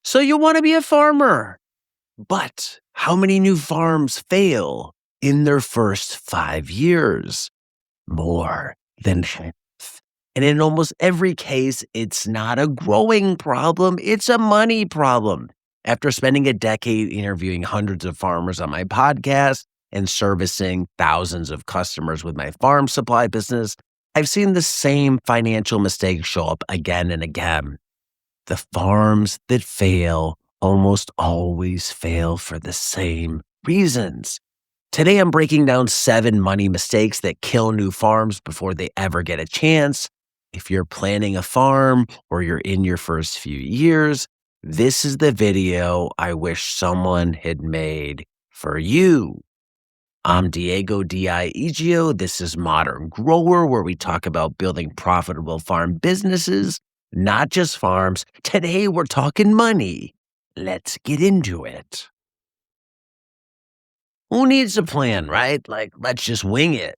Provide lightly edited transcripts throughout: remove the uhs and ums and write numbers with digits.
So you want to be a farmer. But how many new farms fail in their first 5 years? More than half. And in almost every case, it's not a growing problem, it's a money problem. After spending a decade interviewing hundreds of farmers on my podcast and servicing thousands of customers with my farm supply business, I've seen the same financial mistakes show up again and again. The farms that fail almost always fail for the same reasons. Today, I'm breaking down 7 money mistakes that kill new farms before they ever get a chance. If you're planning a farm or you're in your first few years, this is the video I wish someone had made for you. I'm Diego Diegio. This is Modern Grower, where we talk about building profitable farm businesses, not just farms. Today, we're talking money. Let's get into it. Who needs a plan, right? Like, let's just wing it.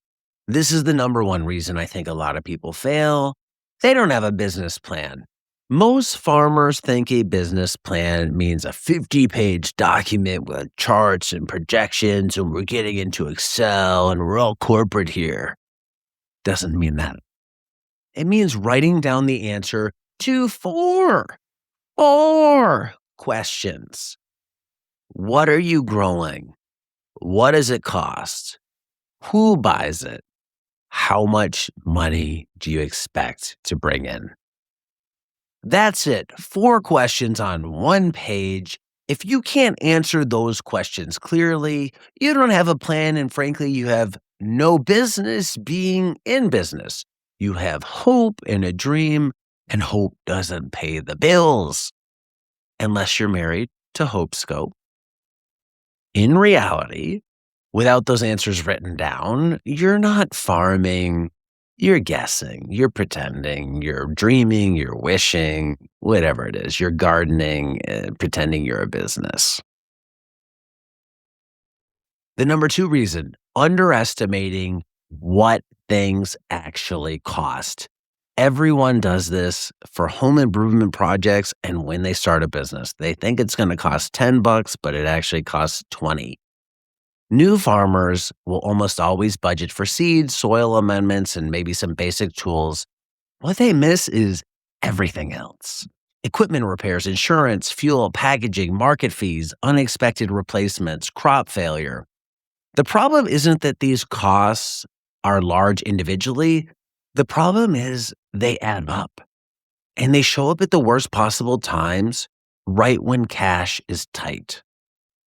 This is the number one reason I think a lot of people fail. They don't have a business plan. Most farmers think a business plan means a 50-page document with charts and projections, and we're getting into Excel and we're all corporate here. Doesn't mean that. It means writing down the answer to four questions. What are you growing? What does it cost? Who buys it? How much money do you expect to bring in? That's it. 4 questions on one page. If you can't answer those questions clearly, you don't have a plan, and frankly, you have no business being in business. You have hope and a dream, and hope doesn't pay the bills unless you're married to Hope Scope. In reality, without those answers written down, you're not farming, you're guessing, you're pretending, you're dreaming, you're wishing, whatever it is. You're gardening, pretending you're a business. The number 2 reason, underestimating what things actually cost. Everyone does this for home improvement projects and when they start a business. They think it's going to cost $10, but it actually costs $20. New farmers will almost always budget for seeds, soil amendments, and maybe some basic tools. What they miss is everything else. Equipment repairs, insurance, fuel, packaging, market fees, unexpected replacements, crop failure. The problem isn't that these costs are large individually. The problem is they add up. And they show up at the worst possible times, right when cash is tight.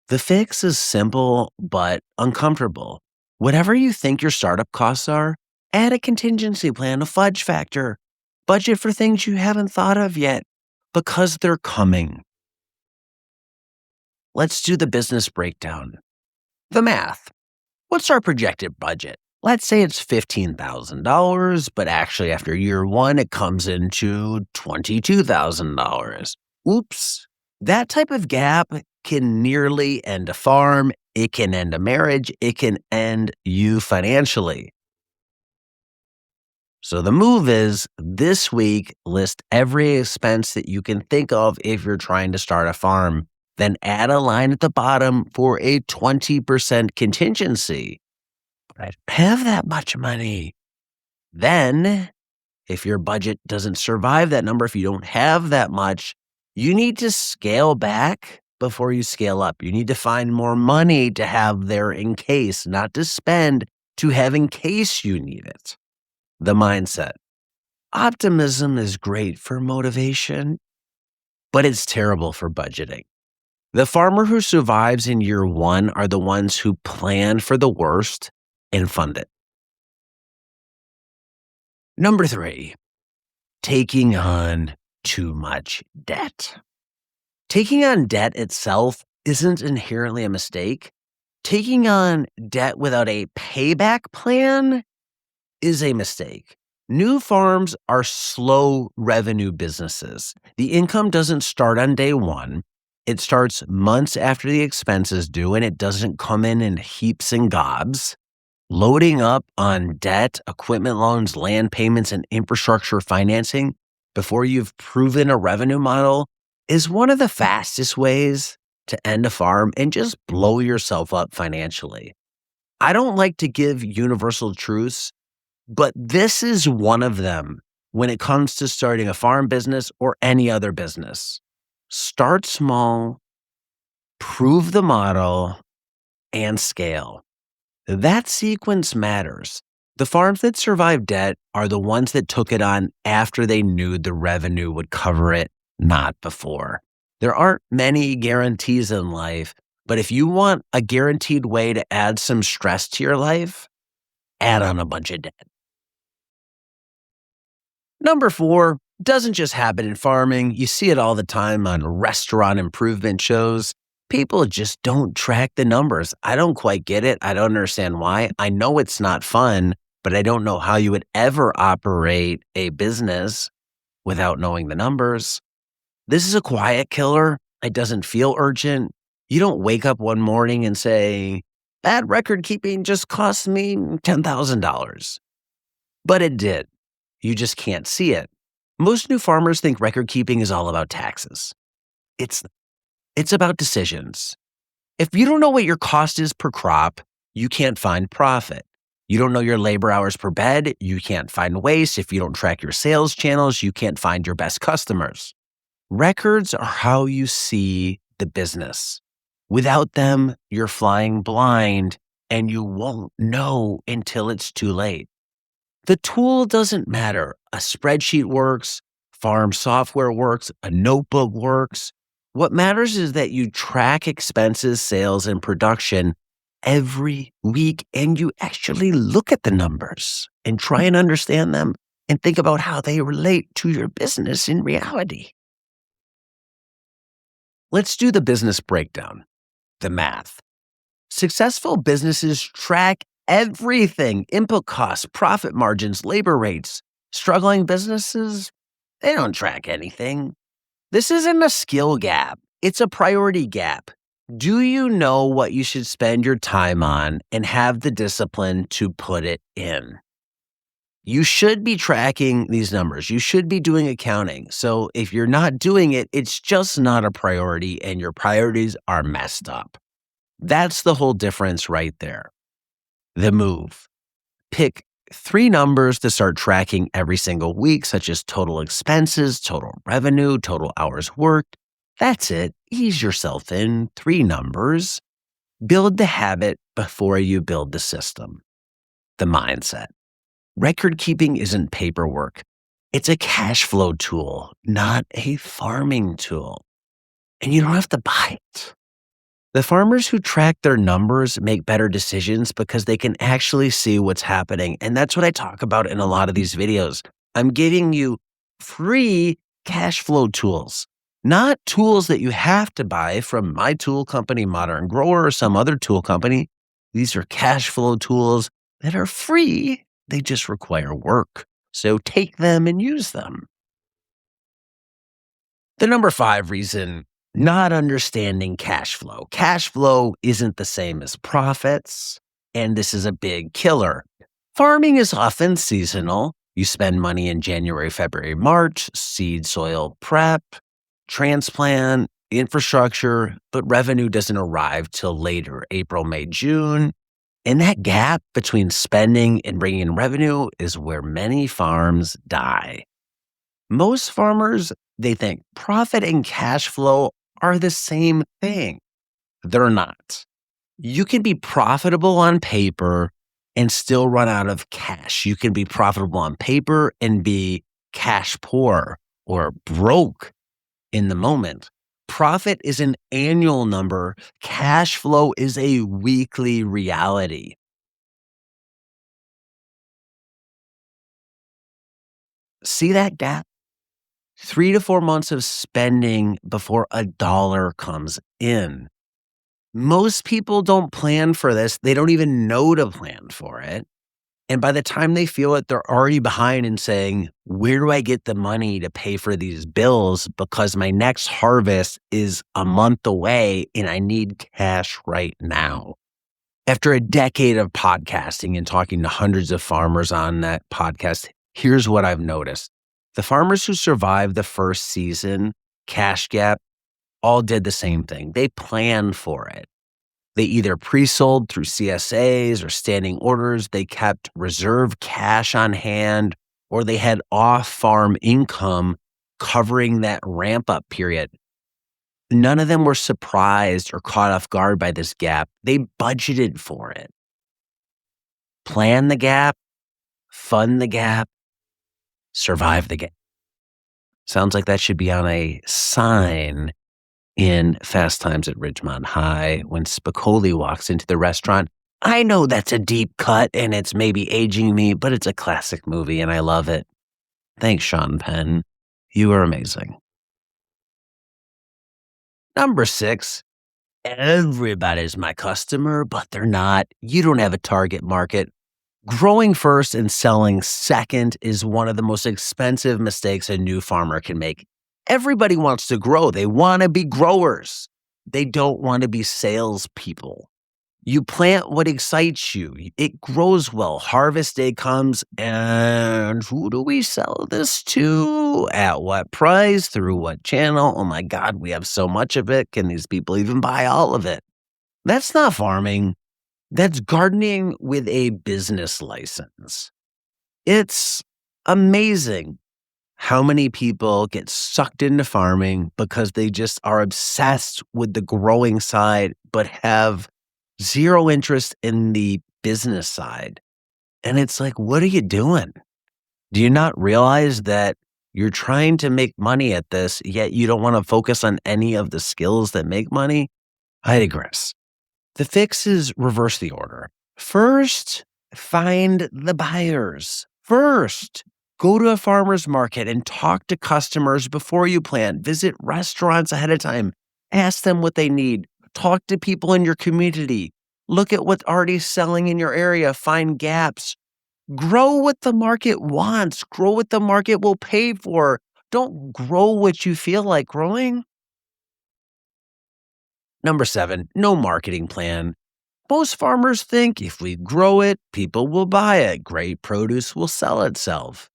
The fix is simple but uncomfortable. Whatever you think your startup costs are, add a contingency plan, a fudge factor. Budget for things you haven't thought of yet because they're coming. Let's do the business breakdown. The math. What's our projected budget? Let's say it's $15,000, but actually after year 1, it comes into $22,000. Oops. That type of gap can nearly end a farm, it can end a marriage, it can end you financially. So the move is, this week, list every expense that you can think of if you're trying to start a farm, then add a line at the bottom for a 20% contingency. But I don't have that much money. Then, if your budget doesn't survive that number, if you don't have that much, you need to scale back before you scale up. You need to find more money to have there in case, not to spend, to have in case you need it. The mindset. Optimism is great for motivation, but it's terrible for budgeting. The farmer who survives in year 1 are the ones who plan for the worst and fund it. Number 3, taking on too much debt. Taking on debt itself isn't inherently a mistake. Taking on debt without a payback plan is a mistake. New farms are slow revenue businesses. The income doesn't start on day 1. It starts months after the expenses due, and it doesn't come in heaps and gobs. Loading up on debt, equipment loans, land payments, and infrastructure financing before you've proven a revenue model is one of the fastest ways to end a farm and just blow yourself up financially. I don't like to give universal truths, but this is one of them when it comes to starting a farm business or any other business. Start small, prove the model, and scale. That sequence matters. The farms that survive debt are the ones that took it on after they knew the revenue would cover it, not before. There aren't many guarantees in life, but if you want a guaranteed way to add some stress to your life, add on a bunch of debt. Number 4 doesn't just happen in farming. You see it all the time on restaurant improvement shows. People just don't track the numbers. I don't quite get it. I don't understand why. I know it's not fun, but I don't know how you would ever operate a business without knowing the numbers. This is a quiet killer. It doesn't feel urgent. You don't wake up one morning and say, bad record keeping just cost me $10,000. But it did. You just can't see it. Most new farmers think record keeping is all about taxes. It's about decisions. If you don't know what your cost is per crop, you can't find profit. You don't know your labor hours per bed, you can't find waste. If you don't track your sales channels, you can't find your best customers. Records are how you see the business. Without them, you're flying blind and you won't know until it's too late. The tool doesn't matter. A spreadsheet works, farm software works, a notebook works. What matters is that you track expenses, sales, and production every week, and you actually look at the numbers and try and understand them and think about how they relate to your business in reality. Let's do the business breakdown, the math. Successful businesses track everything: input costs, profit margins, labor rates. Struggling businesses, they don't track anything. This isn't a skill gap. It's a priority gap. Do you know what you should spend your time on and have the discipline to put it in? You should be tracking these numbers. You should be doing accounting. So if you're not doing it, it's just not a priority and your priorities are messed up. That's the whole difference right there. The move. Pick 3 numbers to start tracking every single week, such as total expenses, total revenue, total hours worked. That's it. Ease yourself in. 3 numbers. Build the habit before you build the system. The mindset. Record keeping isn't paperwork. It's a cash flow tool, not a farming tool. And you don't have to buy it. The farmers who track their numbers make better decisions because they can actually see what's happening. And that's what I talk about in a lot of these videos. I'm giving you free cash flow tools, not tools that you have to buy from my tool company, Modern Grower, or some other tool company. These are cash flow tools that are free. They just require work. So take them and use them. The number 5 reason: not understanding cash flow. Cash flow isn't the same as profits, and this is a big killer. Farming is often seasonal. You spend money in January, February, March, seed, soil prep, transplant, infrastructure, but revenue doesn't arrive till later, April, May, June. And that gap between spending and bringing in revenue is where many farms die. Most farmers, they think profit and cash flow are the same thing. They're not. You can be profitable on paper and still run out of cash. You can be profitable on paper and be cash poor or broke in the moment. Profit is an annual number. Cash flow is a weekly reality. See that gap? 3 to 4 months of spending before a dollar comes in. Most people don't plan for this. They don't even know to plan for it. And by the time they feel it, they're already behind and saying, where do I get the money to pay for these bills? Because my next harvest is a month away and I need cash right now. After a decade of podcasting and talking to hundreds of farmers on that podcast, here's what I've noticed. The farmers who survive the first season Cash Gap, all did the same thing. They planned for it. They either pre-sold through CSAs or standing orders, they kept reserve cash on hand, or they had off-farm income covering that ramp-up period. None of them were surprised or caught off guard by this gap. They budgeted for it. Plan the gap, fund the gap, survive the gap. Sounds like that should be on a sign in Fast Times at Ridgemont High when Spicoli walks into the restaurant. I know that's a deep cut and it's maybe aging me, but it's a classic movie and I love it. Thanks, Sean Penn. You are amazing. Number 6, everybody's my customer, but they're not. You don't have a target market. Growing first and selling second is one of the most expensive mistakes a new farmer can make. Everybody wants to grow. They want to be growers. They don't want to be salespeople. You plant what excites you. It grows well. Harvest day comes, and who do we sell this to? At what price? Through what channel? Oh my God, we have so much of it. Can these people even buy all of it? That's not farming. That's gardening with a business license. It's amazing how many people get sucked into farming because they just are obsessed with the growing side, but have zero interest in the business side. And it's like, what are you doing? Do you not realize that you're trying to make money at this, yet you don't want to focus on any of the skills that make money? I digress. The fix is reverse the order. First, find the buyers. First, go to a farmer's market and talk to customers before you plant. Visit restaurants ahead of time. Ask them what they need. Talk to people in your community. Look at what's already selling in your area. Find gaps. Grow what the market wants. Grow what the market will pay for. Don't grow what you feel like growing. Number 7, no marketing plan. Most farmers think if we grow it, people will buy it. Great produce will sell itself.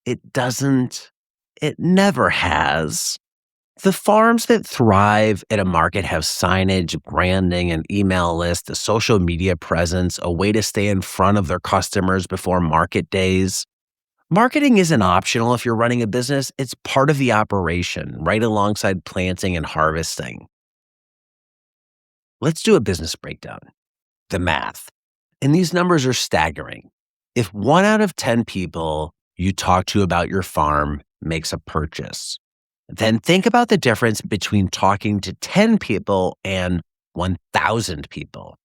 It doesn't. It never has. The farms that thrive at a market have signage, branding, an email list, a social media presence, a way to stay in front of their customers before market days. Marketing isn't optional if you're running a business. It's part of the operation, right alongside planting and harvesting. Let's do a business breakdown. The math. And these numbers are staggering. If 1 out of 10 people you talk to about your farm makes a purchase, then think about the difference between talking to 10 people and 1,000 people.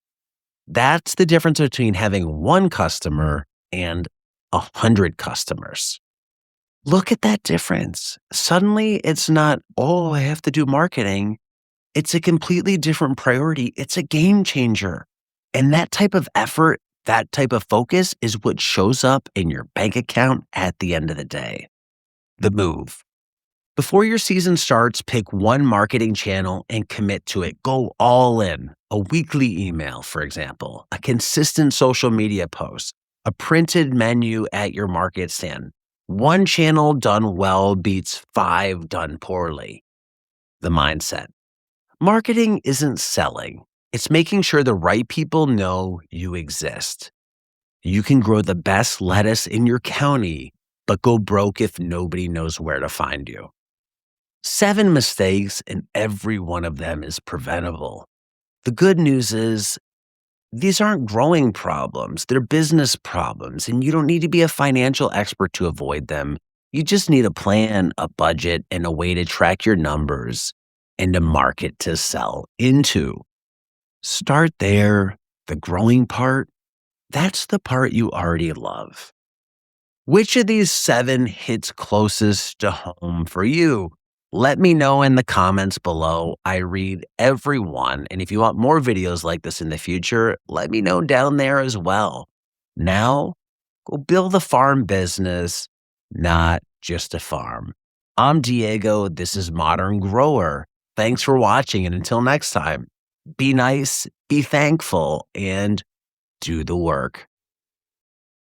That's the difference between having 1 customer and 100 customers. Look at that difference. Suddenly, it's not, oh, I have to do marketing. It's a completely different priority. It's a game changer. And that type of effort, that type of focus is what shows up in your bank account at the end of the day. The move. Before your season starts, pick 1 marketing channel and commit to it. Go all in. A weekly email, for example, a consistent social media post, a printed menu at your market stand. 1 channel done well beats 5 done poorly. The mindset. Marketing isn't selling. It's making sure the right people know you exist. You can grow the best lettuce in your county, but go broke if nobody knows where to find you. 7 mistakes, and every one of them is preventable. The good news is these aren't growing problems. They're business problems, and you don't need to be a financial expert to avoid them. You just need a plan, a budget, and a way to track your numbers and a market to sell into. Start there. The growing part, that's the part you already love. Which of these 7 hits closest to home for you? Let me know in the comments below. I read every one. And if you want more videos like this in the future, let me know down there as well. Now, go build a farm business, not just a farm. I'm Diego. This is Modern Grower. Thanks for watching. And until next time, be nice, be thankful, and do the work.